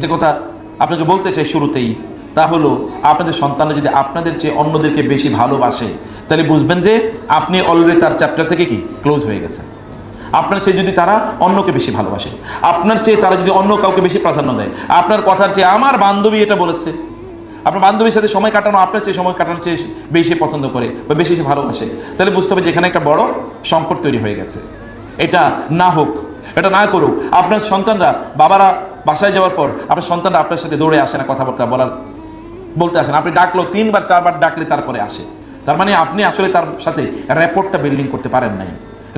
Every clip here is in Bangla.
যে কথা আপনাকে বলতে চাই শুরুতেই, তা হলো আপনাদের সন্তানরা যদি আপনাদের চেয়ে অন্যদেরকে বেশি ভালোবাসে, তাহলে বুঝবেন যে আপনি অলরেডি তার চ্যাপ্টার থেকে কি ক্লোজ হয়ে গেছেন। আপনার চেয়ে যদি তারা অন্যকে বেশি ভালোবাসে, আপনার চেয়ে তারা যদি অন্য কাউকে বেশি প্রাধান্য দেয়, আপনার কথার চেয়ে আমার বান্ধবী এটা বলেছে, আপনার বান্ধবীর সাথে সময় কাটানো আপনার চেয়ে সময় কাটানোর চেয়ে বেশি পছন্দ করে বা বেশি ভালোবাসে, তাহলে বুঝতে হবে যে এখানে একটা বড় সংকট তৈরি হয়ে গেছে। এটা না হোক, এটা না করুক। আপনার সন্তানরা, বাবারা বাসায় যাওয়ার পর আপনার সন্তানরা আপনার সাথে দৌড়ে আসে না, কথাবার্তা বলতে আসেন। আপনি ডাকলো 3 বার 4 বার ডাকলে তারপরে আসে, তার মানে আপনি আসলে তার সাথে র্যাপোর্টটা বিল্ডিং করতে পারেন নাই,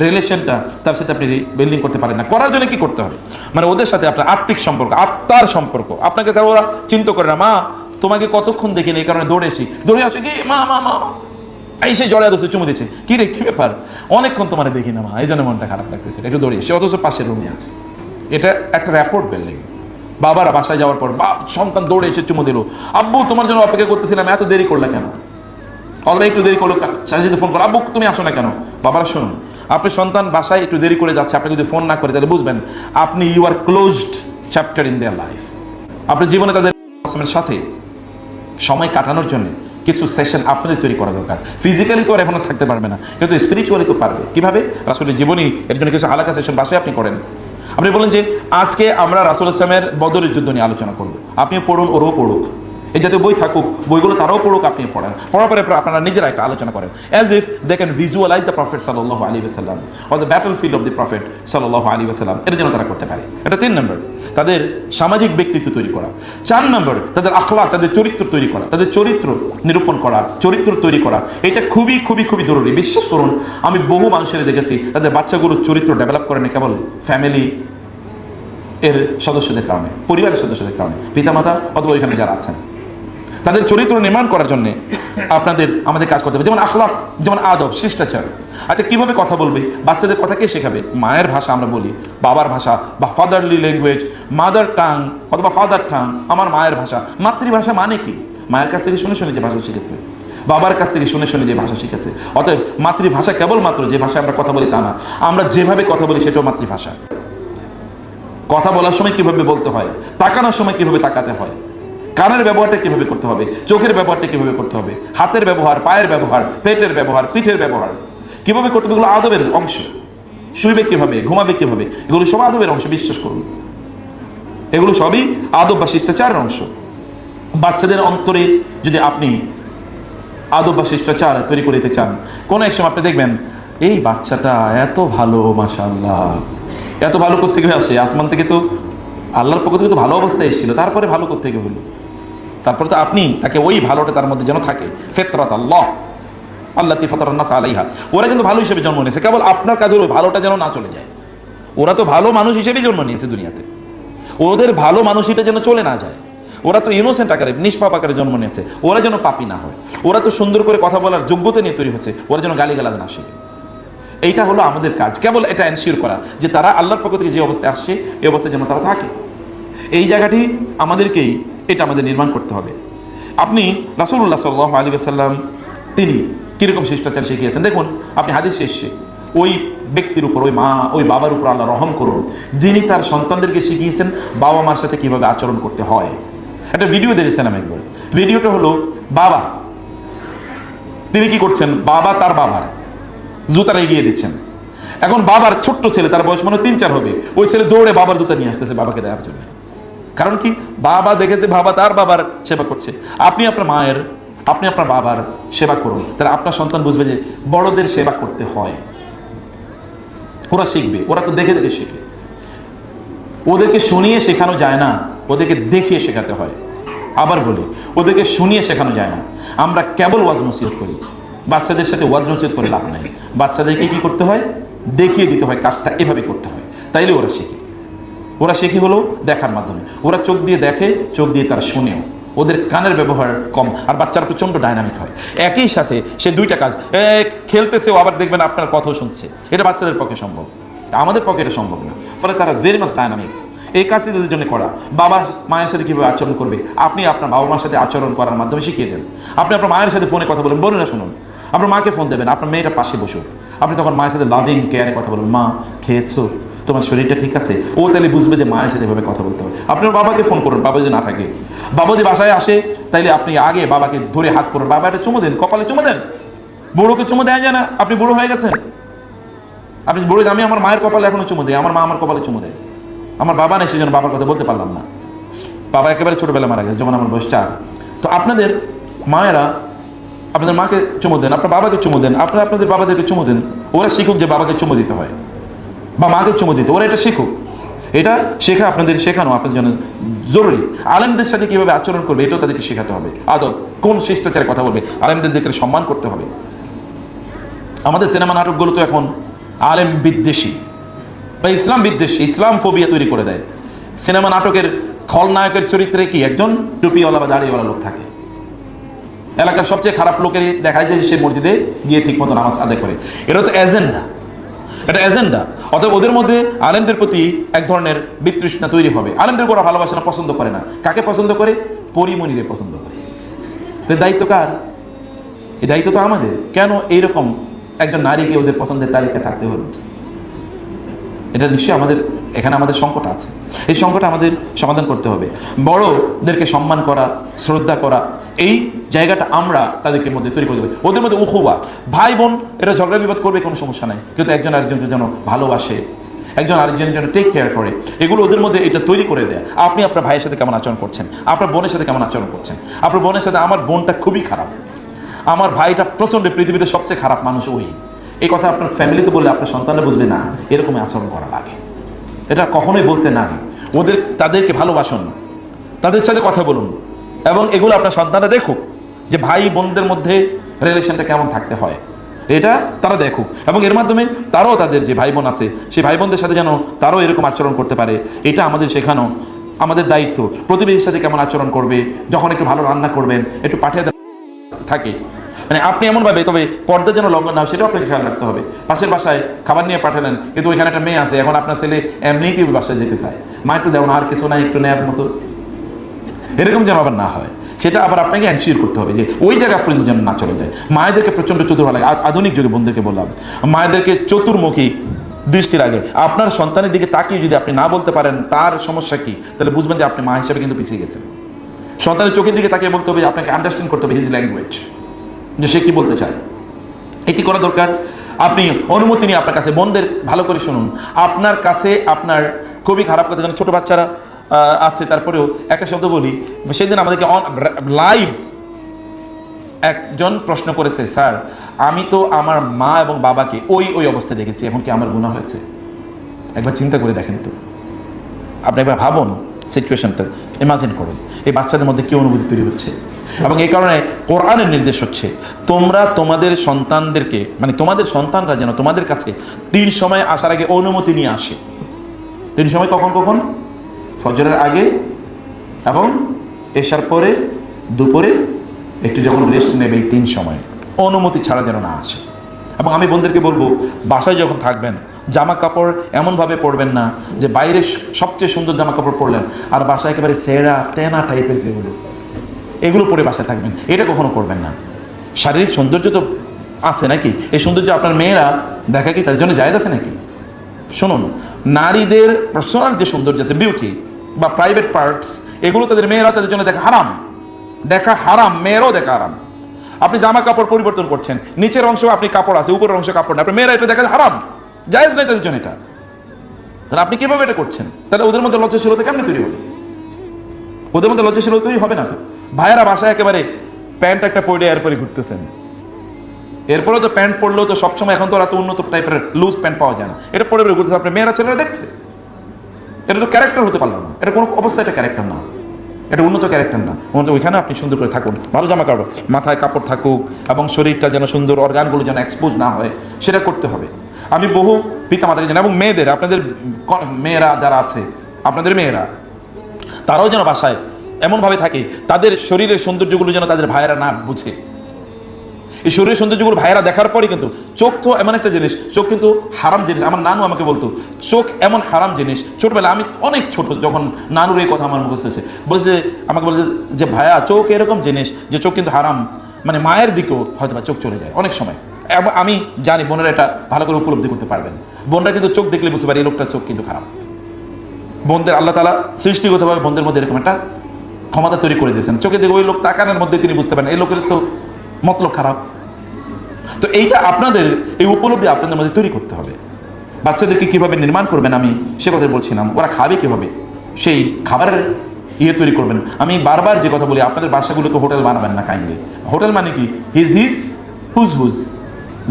রিলেশনটা তার সাথে আপনি বিল্ডিং করতে পারেন না। করার জন্য কি করতে হবে, মানে ওদের সাথে আপনার আত্মিক সম্পর্ক, আত্মার সম্পর্ক। আপনাকে ছাড়া ওরা চিন্তা করে না, মা তোমাকে কতক্ষণ দেখিনি, এই কারণে দৌড়ে আসে কি মা মা মা এই সে জড়িয়ে ধরছে, চুমু দিচ্ছে, কি রে কি ব্যাপার, অনেকক্ষণ তোমার দেখি না মা, এই জন্য মনটা খারাপ লাগতেছে, একটু দৌড়িয়ে এসে, অথচ পাশের রুমে আছে। এটা একটা র্যাপোর্ট বিল্ডিং। বাবারা বাসায় যাওয়ার পর সন্তান দৌড়ে এসে চুমু দিল, আব্বু তোমার জন্য অপেক্ষা করতেছিলাম, এত দেরি করলে কেন, অথবা একটু দেরি করলো, সাথে ফোন করো, আব্বু তুমি আসো না কেন। বাবারা শুনুন, আপনার সন্তান বাসায় একটু দেরি করে যাচ্ছে, আপনি যদি ফোন না করে, তাহলে বুঝবেন আপনি you are closed chapter in their life. আপনার জীবনে তাদের সাথে সময় কাটানোর জন্য কিছু সেশন আপনাদের তৈরি করা দরকার। ফিজিক্যালি তো আর এখনো থাকতে পারবে না, কিন্তু স্পিরিচুয়ালি তো পারবে। কিভাবে? রাসূলের জীবনী, এর জন্য কিছু আলাদা সেশন বাসায় আপনি করেন। আপনি বলেন যে আজকে আমরা রাসূল ইসলামের বদরের যুদ্ধ নিয়ে আলোচনা করব, আপনিও পড়ুন, ওরও পড়ুক, এই জাতীয় বই থাকুক, বইগুলো তারাও পড়ুক, আপনি পড়েন। পড়ার পরে আপনারা নিজেরা একটা আলোচনা করেন, as if they can visualize the prophet সাল্লাল্লাহু আলাইহি ওয়াসাল্লাম or the battle field of the prophet সাল্লাল্লাহু আলাইহি ওয়াসাল্লাম। এটা যেন তারা করতে পারে। এটা 3 নম্বর, তাদের সামাজিক ব্যক্তিত্ব তৈরি করা। 4 নম্বর, তাদের আখলাক, তাদের চরিত্র তৈরি করা, তাদের চরিত্র নিরূপণ করা, চরিত্র তৈরি করা। এটা খুবই খুবই খুবই জরুরি। বিশ্বাস করুন, আমি বহু মানুষের দেখেছি তাদের বাচ্চাগুলোর চরিত্র ডেভেলপ করে না কেবল ফ্যামিলি এর সদস্যদের কারণে, পরিবারের সদস্যদের কারণে, পিতামাতা অথবা ওইখানে যারা আছেন, তাদের চরিত্র নির্মাণ করার জন্য আমাদের কাজ করতে হবে। যেমন আখলাক, যেমন আদব, শিষ্টাচার। আচ্ছা, কিভাবে কথা বলবে, বাচ্চাদের কথা কে শেখাবে? মায়ের ভাষা আমরা বলি, বাবার ভাষা বা ফাদারলি ল্যাঙ্গুয়েজ, মাদার টাং অথবা ফাদার টাং, আমার মায়ের ভাষা। মাতৃভাষা মানে কি? মায়ের কাছ থেকে শুনে শুনে যে ভাষা শিখেছে, বাবার কাছ থেকে শুনে শুনে যে ভাষা শিখেছে। অতএব মাতৃভাষা কেবলমাত্র যে ভাষায় আমরা কথা বলি তা না, আমরা যেভাবে কথা বলি সেটাও মাতৃভাষা। কথা বলার সময় কিভাবে বলতে হয়, তাকানোর সময় কিভাবে তাকাতে হয়, কানের ব্যবহারটা কিভাবে করতে হবে, চোখের ব্যবহারটা কিভাবে করতে হবে, হাতের ব্যবহার, পায়ের ব্যবহার, পেটের ব্যবহার, পিঠের ব্যবহার কিভাবে করতে হবে, এগুলো আদবের অংশ। শুইবে কিভাবে, ঘুমাবে কিভাবে, এগুলো সব আদবের অংশ। বিশ্বাস করুন, এগুলো সবই আদব বা শিষ্টাচারের অংশ। বাচ্চাদের অন্তরে যদি আপনি আদব বা শিষ্টাচার তৈরি করে দিতে চান, কোনো এক সময় আপনি দেখবেন এই বাচ্চাটা এত ভালো, মাশাআল্লাহ, এত ভালো কোত্থেকে আসে? আসমান থেকে তো আল্লাহর পক্ষ থেকে তো ভালো অবস্থায় এসেছিল, তারপরে ভালো কোত্থেকে হলো? তারপরে তো আপনি তাকে ওই ভালোটা তার মধ্যে যেন থাকে। ফিতরাত আল্লাহ আল্লাতী ফাতারান নাস আলাইহা। ওরা কিন্তু ভালো হিসেবে জন্ম নিয়েছে, কেবল আপনার কাজ হলো ভালোটা যেন না চলে যায়। ওরা তো ভালো মানুষ হিসেবেই জন্ম নিয়েছে দুনিয়াতে, ওদের ভালো মানুষটা যেন চলে না যায়। ওরা তো ইনোসেন্ট আকারে, নিষ্পাপ আকারে জন্ম নিয়েছে, ওরা যেন পাপী না হয়। ওরা তো সুন্দর করে কথা বলার যোগ্যতা নিয়ে তৈরি হচ্ছে, ওরা যেন গালিগালাজ না শিখে। এইটা হলো আমাদের কাজ, কেবল এটা এনশিওর করা যে তারা আল্লাহর পক্ষ থেকে যে অবস্থায় আসছে এই অবস্থায় যেন তারা থাকে। এই জায়গাটি আমাদেরকেই এটা আমাদের নির্মাণ করতে হবে। আপনি রাসূলুল্লাহ সাল্লাল্লাহু আলাইহি ওয়াসাল্লাম তিনি কীরকম শিষ্টাচার শিখিয়েছেন দেখুন। আপনি হাদিসে এসছে ওই ব্যক্তির উপর, ওই মা, ওই বাবার উপর আল্লাহ রহম করুন, যিনি তার সন্তানদেরকে শিখিয়েছেন বাবা মার সাথে কীভাবে আচরণ করতে হয়। একটা ভিডিও দেখেছিলাম একবার। ভিডিওটা হলো বাবা, তিনি কি করছেন, বাবা তার বাবার জুতাটা এগিয়ে দিচ্ছেন। এখন বাবার ছোট্ট ছেলে, তার বয়স মনে 3-4 হবে, ওই ছেলে দৌড়ে বাবার জুতা নিয়ে আসতেছে বাবাকে দেওয়ার জন্য। কারণ কি? বাবা দেখেছে বাবা তার বাবার সেবা করছে। আপনি আপনার মায়ের, আপনি আপনার বাবার সেবা করুন, তাহলে আপনার সন্তান বুঝবে যে বড়দের সেবা করতে হয়। ওরা শিখবে, ওরা তো দেখে দেখে শেখে। ওদেরকে শুনিয়ে শেখানো যায় না, ওদেরকে দেখিয়ে শেখাতে হয়। আবার বলি, ওদেরকে শুনিয়ে শেখানো যায় না। আমরা কেবল ওয়াজ নসিহত করি, বাচ্চাদের সাথে ওয়াজ নসিহত করে লাভ নাই। বাচ্চাদেরকে কি করতে হয়? দেখিয়ে দিতে হয়, কাজটা এভাবে করতে হয়, তাইলে ওরা শেখে। ওরা শেখে হলো দেখার মাধ্যমে। ওরা চোখ দিয়ে দেখে, চোখ দিয়ে তারা শোনেও। ওদের কানের ব্যবহার কম, আর বাচ্চারা প্রচণ্ড ডাইনামিক হয়। একই সাথে সে 2টা কাজ, খেলতেছেও আবার দেখবেন আপনার কথাও শুনছে। এটা বাচ্চাদের পক্ষে সম্ভব, আমাদের পক্ষে এটা সম্ভব না। ফলে তারা ভেরি মাচ ডাইনামিক। এই কাজটি তাদের জন্য করা। বাবা মায়ের সাথে কীভাবে আচরণ করবে আপনি আপনার বাবা মার সাথে আচরণ করার মাধ্যমে শিখিয়ে দেন। আপনি আপনার মায়ের সাথে ফোনে কথা বলেন, বোনেরা শুনুন, আপনার মাকে ফোন দেবেন, আপনার মেয়েটা পাশে বসুক, আপনি তখন মায়ের সাথে লাভিং কেয়ারে কথা বলবেন, মা খেয়েছো? তোমার শরীরটা ঠিক আছে, ও তাহলে বুঝবে যে মায়ের সাথে এভাবে কথা বলতে হবে। আপনার বাবাকে ফোন করুন, বাবা যদি না থাকে, বাবা যদি বাসায় আসে তাইলে আপনি আগে বাবাকে ধরে হাত করুন, বাবা একটা চুমো দেন, কপালে চুমো দেন। বুড়োকে চুমো দেওয়া যায় না? আপনি বুড়ো হয়ে গেছেন, আপনি বুড়ো। আমি আমার মায়ের কপালে এখনো চুমো দিই, আমার মা আমার কপালে চুমো দেয়। আমার বাবা নেই, সেজন্য বাবার কথা বলতে পারলাম না। বাবা একেবারে ছোটবেলায় মারা গেছে যখন আমার বয়স 4। তো আপনাদের মায়েরা আপনাদের মাকে চুমো দেন, আপনার বাবাকে চুমো দেন, আপনারা আপনাদের বাবাদেরকে চুমো দেন। ওরা শিখুক যে বাবাকে চুমো দিতে হয় বা মাকে চুমো দিতে, ওরা এটা শিখুক। এটা শেখা আপনাদের শেখানো আপনাদের জন্য জরুরি। আলেমদের সাথে কীভাবে আচরণ করবে এটাও তাদেরকে শেখাতে হবে। আদব, কোন শিষ্টাচারে কথা বলবে, আলেমদেরকে সম্মান করতে হবে। আমাদের সিনেমা নাটকগুলো তো এখন আলেম বিদ্বেষী বা ইসলাম বিদ্বেষী, ইসলাম ফোবিয়া তৈরি করে দেয়। সিনেমা নাটকের খলনায়কের চরিত্রে কি একজন টুপিওয়ালা বা দাড়িওয়ালা লোক থাকে। এলাকার সবচেয়ে খারাপ লোকেরই দেখায় যে সে মসজিদে গিয়ে ঠিক মতো নামাজ আদায় করে। এটা তো এজেন্ডা, এটা এজেন্ডা। অতএব ওদের মধ্যে আলেমদের প্রতি এক ধরনের বিতৃষ্ণা তৈরি হবে। আলেমদের ওরা ভালোবাসে না, পছন্দ করে না। কাকে পছন্দ করে? পরিমণিরে পছন্দ করে। তো দায়িত্ব কার? এই দায়িত্ব তো আমাদের। কেন এইরকম একজন নারীকে ওদের পছন্দের তালিকায় থাকতে হলো? এটা নিশ্চয়ই এখানে আমাদের সংকট আছে। এই সংকট আমাদের সমাধান করতে হবে। বড়দেরকে সম্মান করা, শ্রদ্ধা করা, এই জায়গাটা আমরা তাদেরকে মধ্যে তৈরি করতে হবে। ওদের মধ্যে উখুয়া, ভাই বোন এটা ঝগড়া বিবাদ করবে, কোনো সমস্যা নাই, কিন্তু একজন আরেকজনকে যেন ভালোবাসে, একজন আরেকজনের জন্য টেক কেয়ার করে, এগুলো ওদের মধ্যে এটা তৈরি করে দেয়। আপনি আপনার ভাইয়ের সাথে কেমন আচরণ করছেন, আপনার বোনের সাথে কেমন আচরণ করছেন। আপনার বোনের সাথে, আমার বোনটা খুবই খারাপ, আমার ভাইটা প্রচণ্ড পৃথিবীতে সবচেয়ে খারাপ মানুষ ওই, এই কথা আপনার ফ্যামিলিতে বললে আপনার সন্তানরা বুঝবে না এরকমই আচরণ করা লাগে। এটা কখনোই বলতে নাই। তাদেরকে ভালোবাসুন, তাদের সাথে কথা বলুন, এবং এগুলো আপনার সন্তানরা দেখুক যে ভাই বোনদের মধ্যে রিলেশনটা কেমন থাকতে হয়, এটা তারা দেখুক। এবং এর মাধ্যমে তারাও তাদের যে ভাই বোন আছে সেই ভাই বোনদের সাথে যেন তারাও এরকম আচরণ করতে পারে, এটা আমাদের শেখানো আমাদের দায়িত্ব। প্রতিবেশীর সাথে কেমন আচরণ করবে, যখন একটু ভালো রান্না করবেন একটু পাঠিয়ে থাকে, মানে আপনি এমনভাবে, তবে পর্দা যেন লঙ্ঘন না হয় সেটাও আপনাকে খেয়াল রাখতে হবে। পাশের বাসায় খাবার নিয়ে পাঠালেন, কিন্তু ওইখানে একটা মেয়ে আছে, এখন আপনার ছেলে এমনিতেই ওই বাসায় যেতে চায়, মা একটু দেও না, আর কিছু নাই, একটু নেওয়ার মতো, এরকম যেন আবার না হয়। সেটা আবার আপনাকে এনশিওর করতে হবে যে ওই জায়গা পর্যন্ত যেন না চলে যায়। মায়েদেরকে প্রচণ্ড চতুর হওয়া লাগে। আধুনিক যুগে বন্ধুদেরকে বললাম, মায়েদেরকে চতুর্মুখী দৃষ্টির আগে আপনার সন্তানের দিকে তাকিয়ে যদি আপনি না বলতে পারেন তার সমস্যা কী, তাহলে বুঝবেন যে আপনি মা হিসাবে কিন্তু পিছিয়ে গেছেন। সন্তানের চোখের দিকে তাকিয়ে বলতে হবে, আপনাকে আন্ডারস্ট্যান্ড করতে হবে হিজ ল্যাঙ্গুয়েজ, যে সে কী বলতে চায়, এটি করা দরকার। আপনি অনুমতি নিয়ে আপনার কাছে, বোনদের ভালো করে শুনুন, আপনার কাছে আপনার খুবই খারাপ কথা, যেন ছোটো বাচ্চারা আছে, তারপরেও একটা শব্দ বলি। সেদিন আমাদেরকে লাইভ একজন প্রশ্ন করেছে, স্যার আমি তো আমার মা এবং বাবাকে ওই অবস্থায় দেখেছি, এখন কি আমার গুনাহ হয়েছে? একবার চিন্তা করে দেখেন তো, আপনি একবার ভাবুন সিচুয়েশনটা, ইমাজিন করুন এই বাচ্চাদের মধ্যে কী অনুভূতি তৈরি হচ্ছে। এবং এই কারণে কোরআনের নির্দেশ হচ্ছে, তোমরা তোমাদের সন্তানদেরকে, মানে তোমাদের সন্তানরা যেন তোমাদের কাছে 3 সময় আসার আগে অনুমতি নিয়ে আসে। 3 সময় কখন কখন? ফজরের আগে এবং এশার পরে, দুপুরে একটু যখন রেস্ট নেবে, এই 3 সময় অনুমতি ছাড়া যেন না আসে। এবং আমি বোনদেরকে বলবো, বাসায় যখন থাকবেন জামা কাপড় এমনভাবে পরবেন না যে বাইরে সবচেয়ে সুন্দর জামা কাপড় পরলেন আর বাসায় একেবারে সেরা তেনা টাইপের এগুলো পরে বাসায় থাকবেন, এটা কখনো করবেন না। শারীরিক সৌন্দর্য তো আছে নাকি, এই সৌন্দর্য আপনার মেয়েরা দেখা কি তার জন্য জায়েজ আছে নাকি? শুনুন, নারীদের পার্সোনাল যে সৌন্দর্য আছে, বিউটি বা প্রাইভেট পার্টস, এগুলো তাদের মেয়েরা তাদের জন্য দেখা হারাম, মেয়েরাও দেখা হারাম। আপনি জামা কাপড় পরিবর্তন করছেন, নিচের অংশ আপনি কাপড় আছে, উপরের অংশ কাপড় না, আপনার মেয়েরা এটা দেখা হারাম, জায়েজ নাই তাদের জন্য এটা। তাহলে আপনি কিভাবে এটা করছেন? তাহলে ওদের মধ্যে লজ্জাশীলতা কেমনি তৈরি হবে? ওদের মধ্যে লজ্জাশীলতা তৈরি হবে না তো। ভাইয়েরা বাসায় একেবারে প্যান্ট একটা পরে এরপরে ঘুরতেছেন, এরপরেও তো প্যান্ট পরলেও তো সবসময় এখন তো এত উন্নত টাইপের লুজ প্যান্ট পাওয়া যায় না, এটা পরে ঘুরতেছে, আপনার মেয়েরা ছেলেরা দেখছে, এটা তো ক্যারেক্টার হতে পারলো না, এটা কোনো অবস্থায় এটা ক্যারেক্টার না, এটা উন্নত ক্যারেক্টার না। ওইখানে আপনি সুন্দর করে থাকুন, ভালো জামা কাপড়, মাথায় কাপড় থাকুক এবং শরীরটা যেন সুন্দর, অর্গানগুলো যেন এক্সপোজ না হয়, সেটা করতে হবে। আমি বহু পিতামাতাকে জানি, এবং মেয়েদের, আপনাদের মেয়েরা যারা আছে, আপনাদের মেয়েরা তারাও যেন বাসায় এমনভাবে থাকে তাদের শরীরের সৌন্দর্যগুলো যেন তাদের ভাইয়েরা না বুঝে। এই শরীরের সৌন্দর্যগুলো ভাইয়েরা দেখার পরে, কিন্তু চোখ তো এমন একটা জিনিস, চোখ কিন্তু হারাম জিনিস। আমার নানু আমাকে বলতো, চোখ এমন হারাম জিনিস। ছোটবেলা আমি অনেক ছোট যখন নানুর এই কথা আমার মুখস্থ হয়েছে, বলছে, আমাকে বলছে যে ভাইয়া চোখ এরকম জিনিস যে চোখ কিন্তু হারাম, মানে মায়ের দিকেও হয়তো বা চোখ চলে যায় অনেক সময়, আমি জানি বোনেরা এটা ভালো করে উপলব্ধি করতে পারবেন। বোনরা কিন্তু চোখ দেখলে বুঝতে পারে এই লোকটার চোখ কিন্তু খারাপ। বোনদের আল্লাহ তাআলা সৃষ্টিগতভাবে বোনদের মধ্যে এরকম একটা ক্ষমতা তৈরি করে দিয়েছেন, চোখে দেখে ওই লোক তাকানোর মধ্যে তিনি বুঝতে পারেন এই লোকের তো মতলব খারাপ। তো এইটা আপনাদের এই উপলব্ধি আপনাদের মধ্যে তৈরি করতে হবে। বাচ্চাদেরকে কীভাবে নির্মাণ করবেন আমি সে কথা বলছিলাম, ওরা খাবে কীভাবে সেই খাবারের তৈরি করবেন। আমি বারবার যে কথা বলি, আপনাদের বাসাগুলোকে হোটেল বানাবেন না কাইন্ডলি। হোটেল মানে কি, হিজ হিজ হুজ হুজ,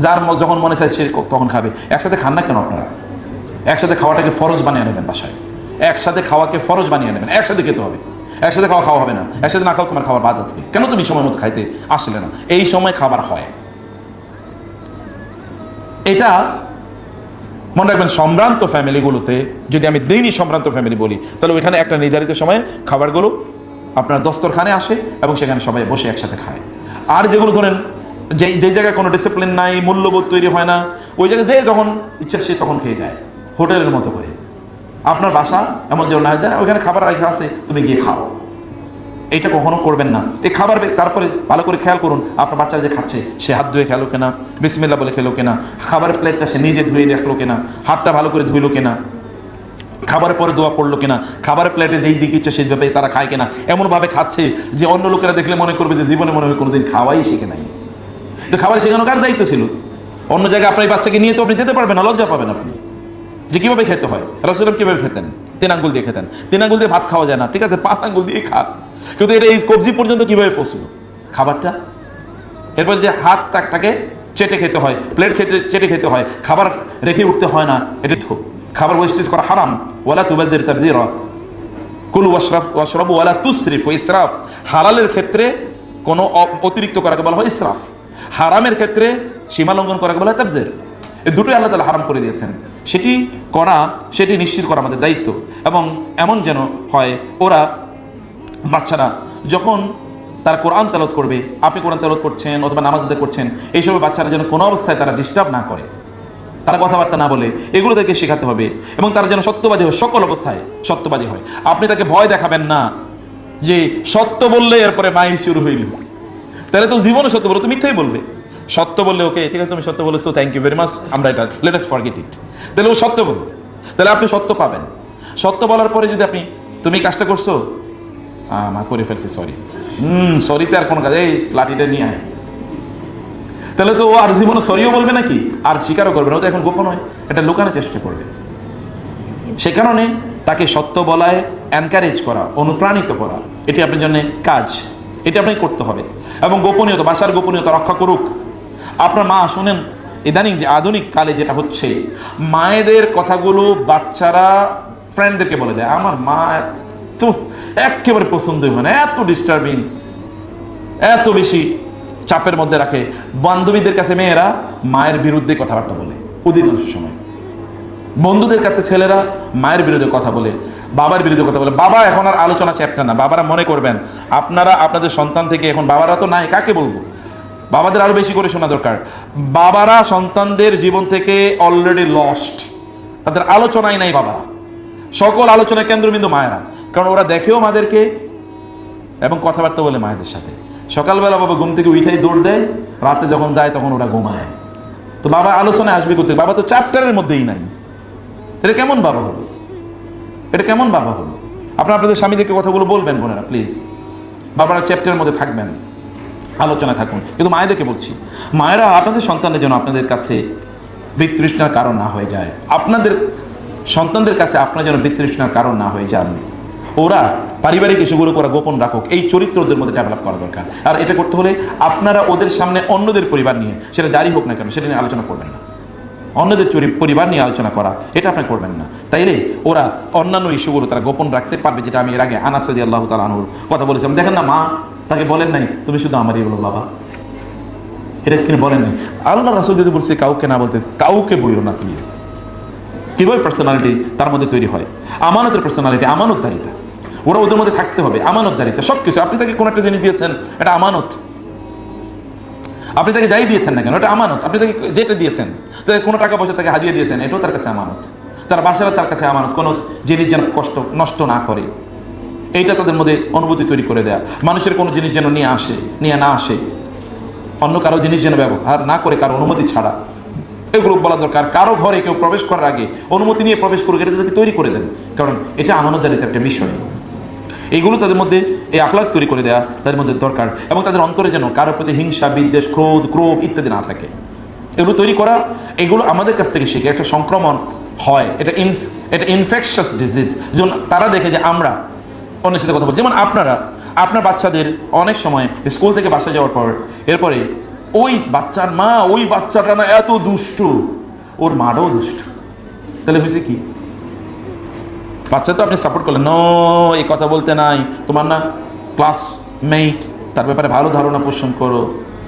যার যখন মনে চায় সে তখন খাবে। একসাথে খান না কেন আপনারা? একসাথে খাওয়াটাকে ফরজ বানিয়ে নেবেন বাসায়, একসাথে খাওয়াকে ফরজ বানিয়ে নেবেন, একসাথে খেতে হবে। একসাথে খাওয়া হবে না, একসাথে না খাও তোমার খাবার বাদ আজকে, কেন তুমি সময় মতো খাইতে আসলে না? এই সময় খাবার হয়, এটা মনে রাখবেন। সম্ভ্রান্ত ফ্যামিলিগুলোতে, যদি আমি দিনই সম্ভ্রান্ত ফ্যামিলি বলি, তাহলে ওইখানে একটা নির্ধারিত সময়ে খাবারগুলো আপনার দস্তরখানে আসে এবং সেখানে সবাই বসে একসাথে খায়। আর যেগুলো ধরেন যেই জায়গায় কোনো ডিসিপ্লিন নাই, মূল্যবোধ তৈরি হয় না, ওই জায়গায় যে যখন ইচ্ছা সে তখন খেয়ে যায় হোটেলের মতো করে। আপনার বাসা এমন যেন না যায় ওইখানে খাবার রেখে আছে, তুমি গিয়ে খাও, এইটা কখনো করবেন না। এই খাবার তারপরে ভালো করে খেয়াল করুন আপনার বাচ্চা যে খাচ্ছে সে হাত ধুয়ে খেলো কিনা, বিসমিল্লাহ বলে খেলো কিনা, খাবারের প্লেটটা সে নিজে ধুয়ে রাখলো কিনা, হাতটা ভালো করে ধুইলো কিনা, খাবারের পরে দোয়া পড়লো কিনা, খাবারের প্লেটে যেই দিক ইচ্ছে সেইভাবে তারা খায় কিনা। এমনভাবে খাচ্ছে যে অন্য লোকেরা দেখলে মনে করবে যে জীবনে মনে হয় কোনোদিন খাওয়াই শিখে নাই। তো খাবার শেখানো কার দায়িত্ব ছিল? অন্য জায়গায় আপনার বাচ্চাকে নিয়ে তো আপনি যেতে পারবেন না, লজ্জা পাবেন আপনি যে কীভাবে খেতে হয়। রাসূলুল্লাহ কীভাবে খেতেন? 3 আঙ্গুল দিয়ে খেতেন। 3 আঙ্গুল দিয়ে ভাত খাওয়া যায় না, ঠিক আছে, 5 আঙ্গুল দিয়ে খাক, কিন্তু এটা এই কবজি পর্যন্ত কীভাবে পৌঁছলো খাবারটা? এরপর যে হাতটাকে চেটে খেতে হয়, প্লেট চেটে খেতে হয়, খাবার রেখে উঠতে হয় না, এটা তো খাবার ওয়েস্টেজ করা হারাম। ওয়ালা তুবাযজির তাবযীরা, কুলু ওয়াশরাবু ওয়ালা তুসরিফু ইসরাফ। হালালের ক্ষেত্রে কোনো অতিরিক্ত করাকে বলা হয় ইসরাফ, হারামের ক্ষেত্রে সীমা লঙ্ঘন করাকে বলা হয় তাবযীর। এই দুটোই আল্লাহ তাআলা হারাম করে দিয়েছেন, সেটি নিশ্চিত করা আমাদের দায়িত্ব। এবং এমন যেন হয় ওরা বাচ্চারা যখন তারা কোরআন তেলাওয়াত করবে, আপনি কোরআন তেলাওয়াত করছেন অথবা নামাজ আদায় করছেন, এইসব বাচ্চারা যেন কোনো অবস্থায় তারা ডিস্টার্ব না করে, তারা কথাবার্তা না বলে, এগুলো তাকে শেখাতে হবে। এবং তারা যেন সত্যবাদী হয়, সকল অবস্থায় সত্যবাদী হয়। আপনি তাকে ভয় দেখাবেন না যে সত্য বললে এরপরে মাইর শুরু হইল, তাহলে তো জীবনে সত্য বলো, তো মিথ্যাই বলবে। সত্য বললে ওকে ঠিক আছে তুমি সত্য বলেছো, থ্যাংক ইউ ভেরি মাচ, আমরা এটা লেট আস ফরগেট ইট, তাহলে ও সত্য বলবে, তাহলে আপনি সত্য পাবেন। সত্য বলার পরে যদি তুমি কাজটা করছো, মা করে ফেলছি, সরি, সরিতে আর কোনো কাজ, এই লাঠিটা নিয়ে আয়, তাহলে তো ও আর জীবনে সরিও বলবে নাকি, আর স্বীকারও করবে না, ও তো এখন গোপন হয়, এটা লুকানোর চেষ্টা করবে। সে কারণে তাকে সত্য বলায় এনকারেজ করা, অনুপ্রাণিত করা, এটি আপনার জন্য কাজ, এটি আপনাকে করতে হবে। এবং গোপনীয়তা, বাসার গোপনীয়তা রক্ষা করুক। আপনার মা শুনেন, ইদানিং যে আধুনিক কালে যেটা হচ্ছে, মায়েদের কথাগুলো বাচ্চারা ফ্রেন্ডদেরকে বলে দেয়, আমার মা তো একেবারে পছন্দই হয় না, এত ডিস্টার্বিং, এত বেশি চাপের মধ্যে রাখে। বান্ধবীদের কাছে মেয়েরা মায়ের বিরুদ্ধে কথাবার্তা বলে অধিকাংশ সময়, বন্ধুদের কাছে ছেলেরা মায়ের বিরুদ্ধে কথা বলে, বাবার বিরুদ্ধে কথা বলে। বাবা এখন আর আলোচনা চ্যাপ্টার না। বাবারা মনে করবেন আপনারা আপনাদের সন্তান থেকে, এখন বাবারা তো নাই, কাকে বলবো, বাবাদের আরো বেশি করে শোনা দরকার। বাবারা সন্তানদের জীবন থেকে অলরেডি লস্ট, তাদের আলোচনাই নাই বাবারা, সকল আলোচনার কেন্দ্রবিন্দু মায়েরা, কারণ ওরা দেখেও মাদেরকে এবং কথাবার্তা বলে মায়েদের সাথে। সকালবেলা বাবা ঘুম থেকে উঠেই দৌড় দেয়, রাতে যখন যায় তখন ওরা ঘুমায়। তো বাবা আলোচনায় আসবে করতে, বাবা তো চ্যাপ্টারের মধ্যেই নাই। এটা কেমন বাবা হলো? এটা কেমন বাবা হলো? আপনাদের স্বামীদেরকে কথাগুলো বলবেন বোনেরা, প্লিজ। বাবারা চ্যাপ্টারের মধ্যে থাকবেন, আলোচনায় থাকুন। কিন্তু মায়েদেরকে বলছি, মায়েরা আপনাদের সন্তানের জন্য আপনাদের কাছে বিতৃষ্ণার কারণ না হয়ে যায়, আপনাদের সন্তানদের কাছে আপনার যেন বিতৃষ্ণার কারণ না হয়ে যান। ওরা পারিবারিক ইস্যুগুলো করা গোপন রাখুক, এই চরিত্র ওদের মধ্যে ডেভেলপ করা দরকার। আর এটা করতে হলে আপনারা ওদের সামনে অন্যদের পরিবার নিয়ে, সেটা যারই হোক না কেন, সেটা নিয়ে আলোচনা করবেন না। অন্যদের পরিবার নিয়ে আলোচনা করা, এটা আপনি করবেন না। তাইলে ওরা অন্যান্য ইস্যুগুলো তারা গোপন রাখতে পারবে, যেটা আমি এর আগে আনাস রাদিয়াল্লাহু তাআলা আনহুর কথা বলেছিলাম। দেখেন না, মা তাকে বলেন নাই তুমি শুধু আমারই বলো বাবা, এটা তিনি বলেন নাই। আল্লাহ রাসূল যদি বলছে কাউকে না বলতে, কাউকে বইল না প্লিজ। কীভাবে পার্সোনালিটি তার মধ্যে তৈরি হয়? আমানতের পার্সোনালিটি, আমানতদারিতা, ওরা ওদের মধ্যে থাকতে হবে। আমানতদারিতা সব কিছু, আপনি তাকে কোনো একটা জিনিস দিয়েছেন, এটা আমানত। আপনি তাকে যাই দিয়েছেন না কেন, এটা আমানত। আপনি তাকে যেটা দিয়েছেন, তাকে কোনো টাকা পয়সা তাকে হাদিয়ে দিয়েছেন, এটাও তার কাছে আমানত। তার বাসারা তার কাছে আমানত, কোনো জিনিস যেন নষ্ট না করে, এইটা তাদের মধ্যে অনুভূতি তৈরি করে দেয়া। মানুষের কোনো জিনিস যেন নিয়ে না আসে, অন্য কারো জিনিস যেন ব্যবহার না করে কারো অনুমতি ছাড়া, এগুলো বলা দরকার। কারো ঘরে কেউ প্রবেশ করার আগে অনুমতি নিয়ে প্রবেশ করুক, এটা তাদেরকে তৈরি করে দেন, কারণ এটা আমানতদারির একটা বিষয়। এইগুলো তাদের মধ্যে এই আখলাক তৈরি করে দেওয়া তাদের মধ্যে দরকার, এবং তাদের অন্তরে যেন কারোর প্রতি হিংসা, বিদ্বেষ, ক্রোধ ইত্যাদি না থাকে। এগুলো তৈরি করা, এগুলো আমাদের কাছ থেকে শিখে একটা সংক্রমণ হয়, এটা ইনফেকশাস ডিজিজ। যেমন তারা দেখে যে আমরা অন্যের সাথে কথা বলছি, যেমন আপনার বাচ্চাদের অনেক সময় স্কুল থেকে বাসা যাওয়ার পর এরপরে ওই বাচ্চার মা, ওই বাচ্চাটা না এত দুষ্ট, ওর মাটাও দুষ্ট। তাহলে হয়েছে কি, বাচ্চা তো আপনি সাপোর্ট করলেন, নো এই কথা বলতে নাই, তোমার না ক্লাসমেট, তার ব্যাপারে ভালো ধারণা পোষণ করো,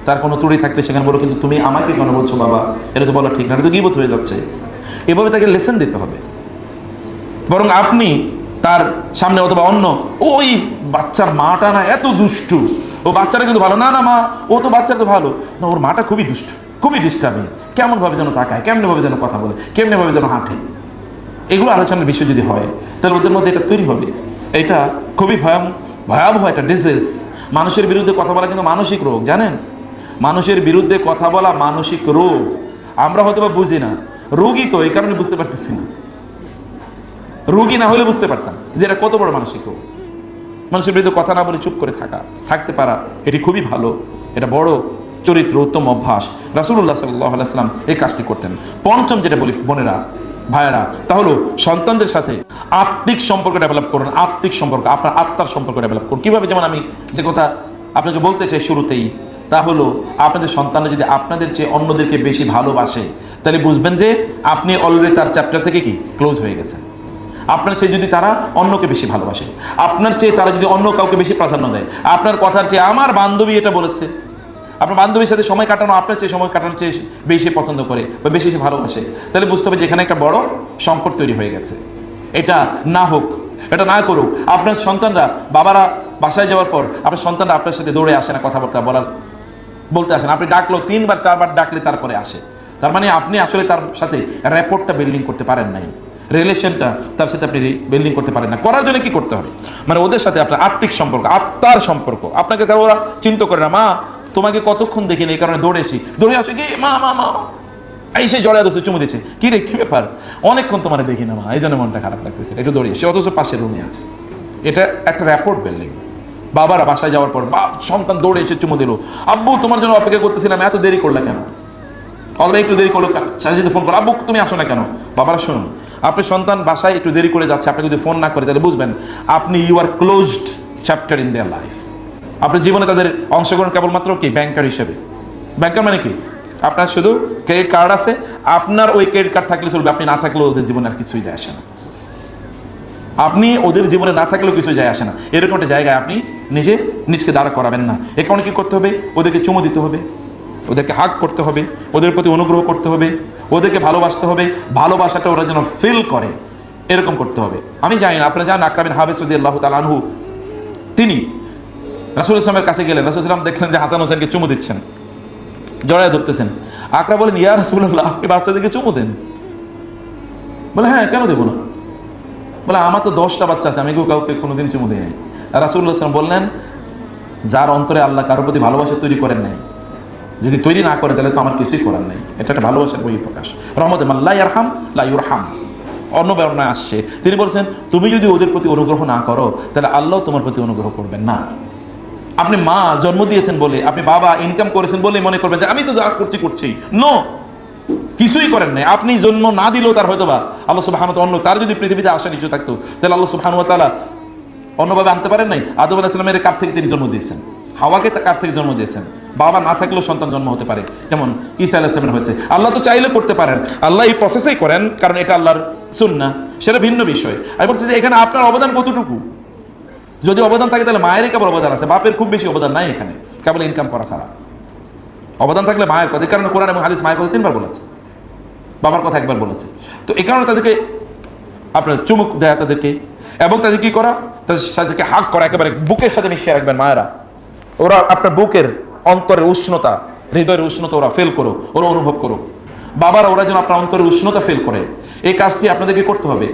তার কোনো ত্রুটি থাকলে সেখানে বলো, কিন্তু তুমি আমাকে কেন বলছো বাবা, এটা তো বলা ঠিক না, এটা তো গীবত হয়ে যাচ্ছে। এভাবে তাকে লেসন দিতে হবে। বরং আপনি তার সামনে অথবা অন্য, ওই বাচ্চার মাটা না এত দুষ্টু, ও বাচ্চাটা কিন্তু ভালো, না না মা ও তো বাচ্চাটা তো ভালো না, ওর মাটা খুবই দুষ্টু, খুবই ডিস্টার্বিং, কেমনভাবে যেন তাকায়, কেমনভাবে যেন কথা বলে, কেমনভাবে যেন হাঁটে। এগুলো আলোচনার বিষয় যদি হয় তাহলে ওদের মধ্যে এটা তৈরি হবে। এটা খুবই ভয়াবহ একটা ডিজিজ। মানুষের বিরুদ্ধে কথা বলা কিন্তু মানসিক রোগ, জানেন? মানুষের বিরুদ্ধে কথা বলা মানসিক রোগ। আমরা হয়তো বা বুঝি না, রোগী তো এই কারণে বুঝতে পারতেছি না। রোগী না হলে বুঝতে পারতাম যে এটা কত বড় মানসিক রোগ। মানুষের বিরুদ্ধে কথা না বলে চুপ করে থাকতে পারা, এটি খুবই ভালো, এটা বড় চরিত্র, উত্তম অভ্যাস। রাসূলুল্লাহ সাল্লাল্লাহু আলাইহি ওয়াসাল্লাম এই কাজটি করতেন। পঞ্চম যেটা বলি বোনেরা, ভাইয়েরা, তা হলো সন্তানদের সাথে আত্মিক সম্পর্ক ডেভেলপ করুন। আত্মিক সম্পর্ক, আপনার আত্মার সম্পর্ক ডেভেলপ করুন। কীভাবে? যেমন আমি যে কথা আপনাকে বলতে চাই শুরুতেই, তা হলো আপনাদের সন্তানরা যদি আপনাদের চেয়ে অন্যদেরকে বেশি ভালোবাসে, তাহলে বুঝবেন যে আপনি অলরেডি তার চ্যাপ্টার থেকে কি ক্লোজ হয়ে গেছেন। আপনার চেয়ে যদি তারা অন্যকে বেশি ভালোবাসে, আপনার চেয়ে তারা যদি অন্য কাউকে বেশি প্রাধান্য দেয়, আপনার কথার চেয়ে আমার বান্ধবী এটা বলেছে, আপনার বান্ধবীর সাথে সময় কাটানো আপনার চেয়ে সময় কাটানোর চেয়ে বেশি পছন্দ করে বা বেশি ভালোবাসে, তাহলে বুঝতে হবে যে এখানে একটা বড় সংকট তৈরি হয়ে গেছে। এটা না হোক, এটা না করুক। আপনার সন্তানরা, বাবারা বাসায় যাওয়ার পর আপনার সন্তানরা আপনার সাথে দৌড়ে আসে না, কথাবার্তা বলতে আসে না। আপনি ডাকলো 3 বার 4 বার ডাকলে তারপরে আসে, তার মানে আপনি আসলে তার সাথে র্যাপোর্টটা বিল্ডিং করতে পারেন নাই, রিলেশনটা তার সাথে আপনি বিল্ডিং করতে পারেন না। করার জন্য কি করতে হবে? মানে ওদের সাথে আপনার আত্মিক সম্পর্ক, আত্মার সম্পর্ক। আপনাকে ছাড়া ওরা চিন্তা করে না, মা তোমাকে কতক্ষণ দেখিনি, এই কারণে দৌড়ে আসে কি মা মা মা এই সে জড়ায় দোষে চুমু দিচ্ছে, কি রে কি ব্যাপার, অনেকক্ষণ তোমার দেখি না মা, এই জন্য মনটা খারাপ লাগতেছে, একটু দৌড়িয়ে এসে, অথচ পাশের রুমে আছে। এটা একটা র্যাপোর্ট বিল্ডিং। বাবারা বাসায় যাওয়ার পর সন্তান দৌড়ে এসে চুমু দিল, আব্বু তোমার জন্য অপেক্ষা করতেছিলাম, এত দেরি করলে কেন? অল্প একটু দেরি করলো, সাজিদে ফোন করো, আব্বু তুমি আসো না কেন? বাবারা শুনুন, আপনার সন্তান বাসায় একটু দেরি করে যাচ্ছে, আপনি যদি ফোন না করে তাহলে বুঝবেন আপনি you are closed chapter in their life. আপনার জীবনে তাদের অংশগ্রহণ কেবলমাত্র কি ব্যাংকার হিসেবে। ব্যাংকার মানে কি? আপনার শুধু ক্রেডিট কার্ড আছে, আপনার ওই ক্রেডিট কার্ড থাকলে চলবে, আপনি না থাকলেও ওদের জীবনে আর কিছুই যায় আসে না। আপনি ওদের জীবনে না থাকলেও কিছু যায় আসে না। এরকম একটা জায়গায় আপনি নিজকে দাঁড়া করাবেন না। এ কারণে কী করতে হবে? ওদেরকে চুমু দিতে হবে, ওদেরকে হাগ করতে হবে, ওদের প্রতি অনুগ্রহ করতে হবে, ওদেরকে ভালোবাসতে হবে, ভালোবাসাটা ওরা যেন ফিল করে এরকম করতে হবে। আমি জানি না আপনারা জানেন আকরা বিন হাবিস রাদিয়াল্লাহু তাআলা আনহু, তিনি রাসূল ইসলামের কাছে গেলেন, রাসূল ইসলাম দেখলেন যে হাসান হোসেনকে চুমু দিচ্ছেন, জড়ায় ধরতেছেন। আকরা বলেন, ইয়া রাসূলুল্লাহ আপনি বাচ্চাদেরকে চুমু দেন? বলে হ্যাঁ, কেন দেবো না? বলে আমার তো 10টা বাচ্চা আছে, আমি কাউকে কোনোদিন চুমু দিই নাই। রাসূলুল্লাহ সাল্লাল্লাহু আলাইহি ওয়াসাল্লাম বললেন, যার অন্তরে আল্লাহ কারোর প্রতি ভালোবাসা তৈরি করেন নাই, যদি তৈরি না করে তাহলে তো আমার কিছুই করার নেই। এটা একটা ভালোবাসার বহিঃপ্রকাশ। রহমতে মান লা ইয়ারহাম লা ইউরহাম, অন্য বর্ণনায় আসছে। তিনি বলছেন, তুমি যদি ওদের প্রতি অনুগ্রহ না করো তাহলে আল্লাহ তোমার প্রতি অনুগ্রহ করবেন না। আপনি মা জন্ম দিয়েছেন বলে, আপনি বাবা ইনকাম করেছেন বলে মনে করবেন যে আমি তো যা করছি নো, কিছুই করেন নাই। আপনি জন্ম না দিলেও তার হয়তো বা আল্লাহ সুবহানাহু ওয়া তাআলা, তার যদি পৃথিবীতে আসার ইচ্ছা থাকতো তাহলে আল্লাহ সুবহানাহু ওয়া তাআলা অন্যভাবে আনতে পারেন নাই। আদম আলাইহিস সালামের কার থেকে তিনি জন্ম দিয়েছেন? হাওয়াকে কার থেকে জন্ম দিয়েছেন? বাবা না থাকলেও সন্তান জন্ম হতে পারে, যেমন ঈসা আলাইহিস সালামের হয়েছে। আল্লাহ তো চাইলে করতে পারেন, আল্লাহ এই প্রসেসেই করেন, কারণ এটা আল্লাহর সুন্নাহ, সেটা ভিন্ন বিষয়। আমি বলছি যে এখানে আপনার অবদান কতটুকু? যদি অবদান থাকে তাহলে মায়েরই কেবল অবদান আছে, বাপের খুব বেশি অবদান নাই এখানে, কেবল ইনকাম করা ছাড়া। অবদান থাকলে মায়ের কথা, কারণ কোরআন এবং হাদিস মায়ের কথা 3বার বলেছে, বাবার কথা 1বার বলেছে। তো এই কারণে তাদেরকে আপনার চুমুক দেয়া তাদেরকে, এবং তাদের কি করা, তাদের সাথে হাগ করা, একেবারে বুকের সাথে মিশিয়ে রাখবেন। মায়েরা, ওরা আপনার বুকের অন্তরের উষ্ণতা, হৃদয়ের উষ্ণতা ওরা ফিল করো, ওরা অনুভব করো। বাবারা, ওরা যেন আপনার অন্তরের উষ্ণতা ফিল করে। এই কাজটি আপনাদেরকে করতে হবে।